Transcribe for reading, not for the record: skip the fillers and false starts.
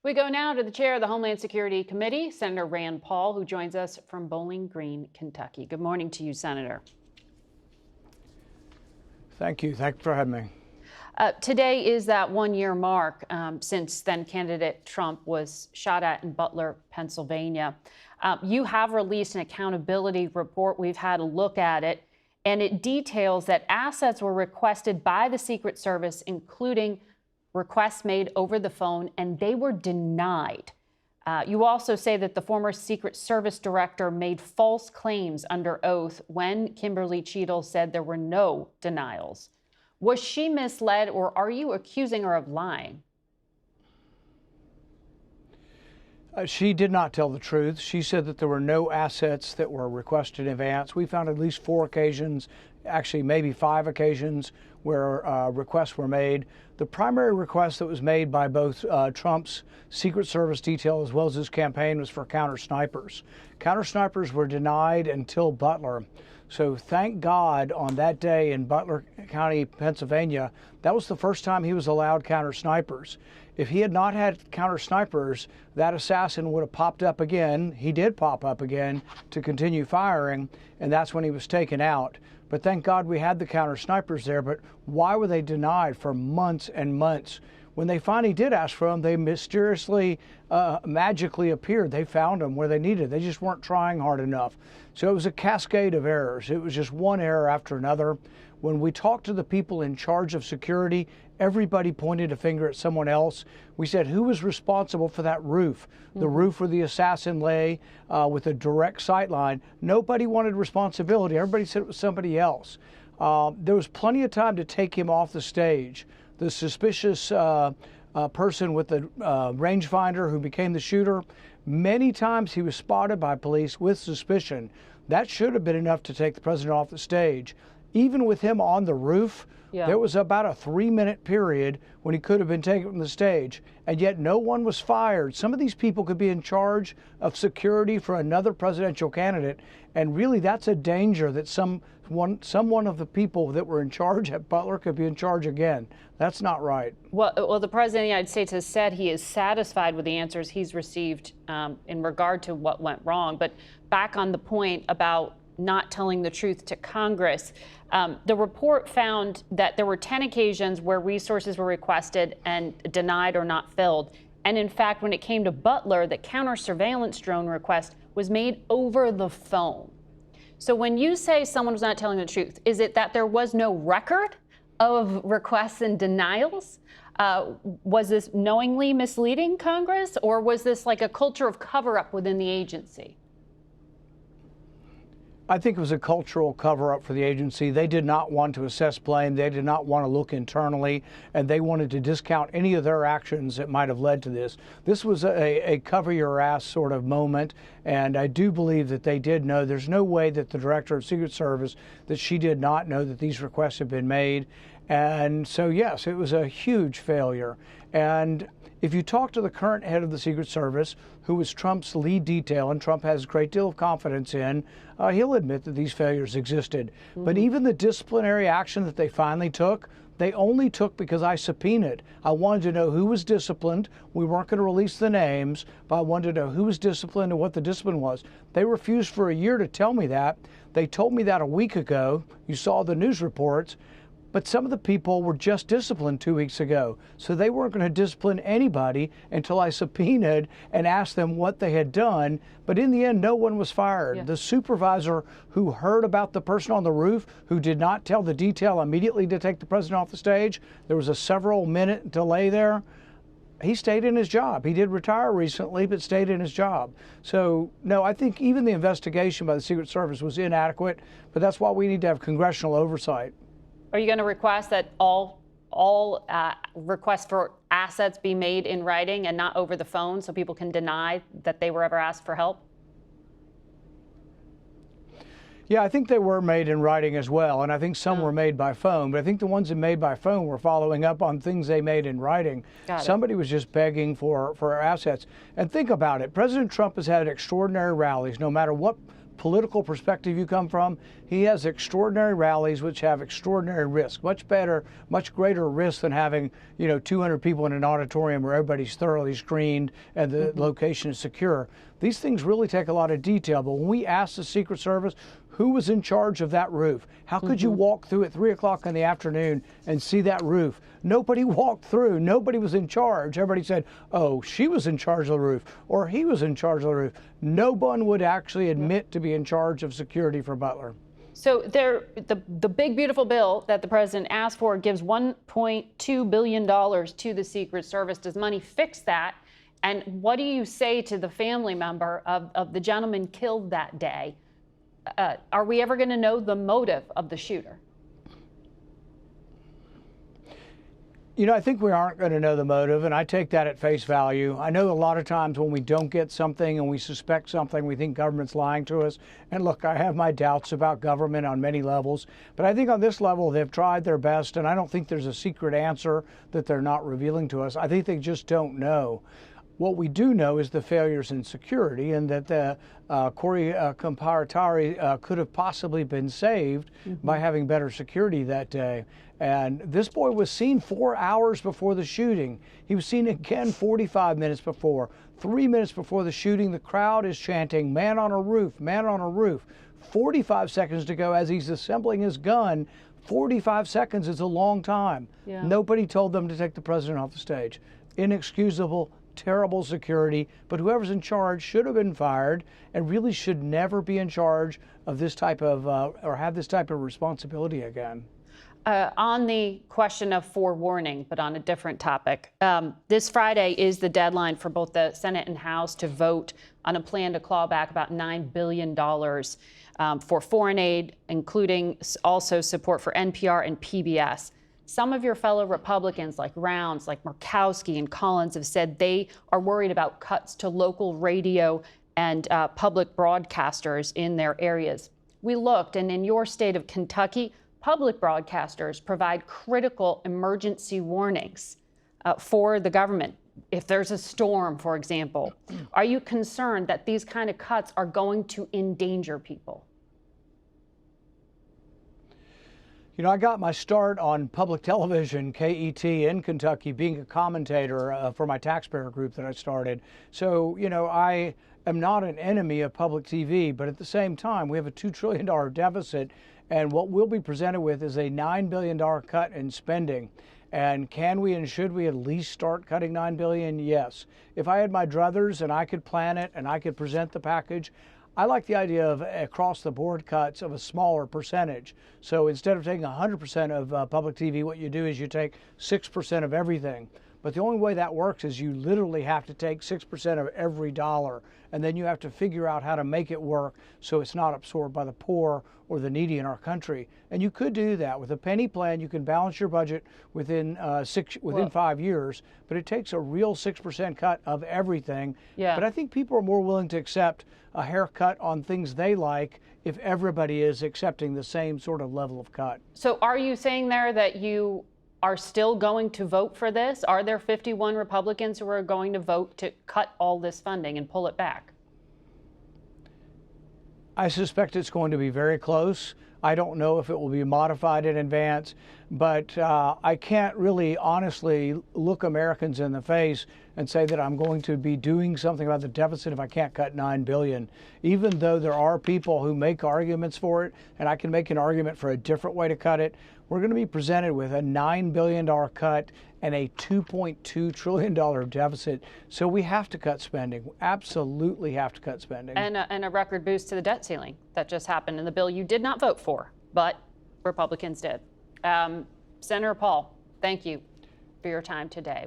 We go now to the chair of the Homeland Security Committee, Senator Rand Paul, who joins us from Bowling Green, Kentucky. Good morning to you, Senator. Thank you. Thank you for having me. Today is that one-year mark since then candidate Trump was shot at in Butler, Pennsylvania. You have released an accountability report. We've had a look at it, and it details that assets were requested by the Secret Service, including requests made over the phone, and they were denied. You also say that the former Secret Service director made false claims under oath when Kimberly Cheatle said there were no denials. Was she misled, or are you accusing her of lying? She did not tell the truth. She said that there were no assets that were requested in advance. We found at least 4 occasions, actually maybe 5 occasions, where requests were made. The primary request that was made by both Trump's Secret Service detail as well as his campaign was for counter snipers. Counter snipers were denied until Butler. So thank God on that day in Butler County, Pennsylvania, that was the first time he was allowed counter snipers. If he had not had counter snipers, that assassin would have popped up again. He did pop up again to continue firing, and that's when he was taken out. But thank God we had the counter snipers there. But why were they denied for months and months? When they finally did ask for them, they mysteriously, magically appeared. They found them where they needed. They just weren't trying hard enough. So it was a cascade of errors. It was just one error after another. When we talked to the people in charge of security, everybody pointed a finger at someone else. We said, who was responsible for that roof? The roof where the assassin lay with a direct sight line. Nobody wanted responsibility. Everybody said it was somebody else. There was plenty of time to take him off the stage. The suspicious person with the rangefinder who became the shooter, many times he was spotted by police with suspicion. That should have been enough to take the president off the stage. Even with him on the roof, there was about a 3-minute period when he could have been taken from the stage, and yet no one was fired. Some of these people could be in charge of security for another presidential candidate, and really that's a danger that someone of the people that were in charge at Butler could be in charge again. That's not right. Well, the President of the United States has said he is satisfied with the answers he's received in regard to what went wrong. But back on the point about not telling the truth to Congress, the report found that there were 10 occasions where resources were requested and denied or not filled. And in fact, when it came to Butler, the counter surveillance drone request was made over the phone. So when you say someone was not telling the truth, is it that there was no record of requests and denials? Was this knowingly misleading Congress, or was this like a culture of cover-up within the agency? I think it was a cultural cover-up for the agency. They did not want to assess blame. They did not want to look internally, and they wanted to discount any of their actions that might have led to this. This was a cover-your-ass sort of moment, and I do believe that they did know. There's no way that the director of Secret Service, that she did not know that these requests had been made. And so, yes, it was a huge failure. And if you talk to the current head of the Secret Service, who was Trump's lead detail, and Trump has a great deal of confidence in, he'll admit that these failures existed. But even the disciplinary action that they finally took, they only took because I subpoenaed. I wanted to know who was disciplined. We weren't going to release the names, but I wanted to know who was disciplined and what the discipline was. They refused for a year to tell me that. They told me that a week ago. You saw the news reports. But some of the people were just disciplined 2 weeks ago. So they weren't going to discipline anybody until I subpoenaed and asked them what they had done. But in the end, no one was fired. Yeah. The supervisor who heard about the person on the roof, who did not tell the detail immediately to take the president off the stage, there was a several-minute delay there. He stayed in his job. He did retire recently, but stayed in his job. So, no, I think even the investigation by the Secret Service was inadequate, but that's why we need to have congressional oversight. Are you going to request that all requests for assets be made in writing and not over the phone so people can deny that they were ever asked for help? Yeah, I think they were made in writing as well, and I think some were made by phone. But I think the ones that made by phone were following up on things they made in writing. Somebody was just begging for assets. And think about it. President Trump has had extraordinary rallies, no matter what political perspective you come from, he has extraordinary rallies which have extraordinary risk, much greater risk than having 200 people in an auditorium where everybody's thoroughly screened and the location is secure. These things really take a lot of detail, but when we asked the Secret Service who was in charge of that roof, how could you walk through at 3 o'clock in the afternoon and see that roof? Nobody walked through. Nobody was in charge. Everybody said, oh, she was in charge of the roof, or he was in charge of the roof. No one would actually admit to be in charge of security for Butler. So the big, beautiful bill that the president asked for gives $1.2 billion to the Secret Service. Does money fix that? And what do you say to the family member of the gentleman killed that day? Are we ever going to know the motive of the shooter? I think we aren't going to know the motive, and I take that at face value. I know a lot of times when we don't get something and we suspect something, we think government's lying to us. And look, I have my doubts about government on many levels, but I think on this level they've tried their best, and I don't think there's a secret answer that they're not revealing to us. I think they just don't know. What we do know is the failures in security, and that the Corey Comparatari could have possibly been saved by having better security that day. And this boy was seen 4 hours before the shooting. He was seen again 45 minutes before. 3 minutes before the shooting, the crowd is chanting, "Man on a roof, man on a roof." 45 seconds to go as he's assembling his gun. 45 seconds is a long time. Yeah. Nobody told them to take the president off the stage. Inexcusable, terrible security, but whoever's in charge should have been fired and really should never be in charge of this type of, or have this type of responsibility again. On the question of forewarning, but on a different topic, this Friday is the deadline for both the Senate and House to vote on a plan to claw back about $9 billion for foreign aid, including also support for NPR and PBS. Some of your fellow Republicans, like Rounds, like Murkowski and Collins, have said they are worried about cuts to local radio and public broadcasters in their areas. We looked, and in your state of Kentucky, public broadcasters provide critical emergency warnings for the government. If there's a storm, for example, are you concerned that these kind of cuts are going to endanger people? I got my start on public television, KET, in Kentucky, being a commentator for my taxpayer group that I started. So, I am not an enemy of public TV, but at the same time, we have a $2 trillion deficit, and what we'll be presented with is a $9 billion cut in spending. And can we and should we at least start cutting $9 billion? Yes. If I had my druthers and I could plan it and I could present the package, I like the idea of across-the-board cuts of a smaller percentage. So instead of taking 100% of public TV, what you do is you take 6% of everything. But the only way that works is you literally have to take 6% of every dollar, and then you have to figure out how to make it work so it's not absorbed by the poor or the needy in our country. And you could do that. With a penny plan, you can balance your budget within 5 years, but it takes a real 6% cut of everything. Yeah. But I think people are more willing to accept a haircut on things they like if everybody is accepting the same sort of level of cut. So are you saying there that you are still going to vote for this? Are there 51 Republicans who are going to vote to cut all this funding and pull it back? I suspect it's going to be very close. I don't know if it will be modified in advance, but I can't really honestly look Americans in the face and say that I'm going to be doing something about the deficit if I can't cut $9 billion. Even though there are people who make arguments for it, and I can make an argument for a different way to cut it, we're going to be presented with a $9 billion cut and a $2.2 trillion deficit. So we have to cut spending. Absolutely have to cut spending. And a record boost to the debt ceiling that just happened in the bill you did not vote for, but Republicans did. Senator Paul, thank you for your time today.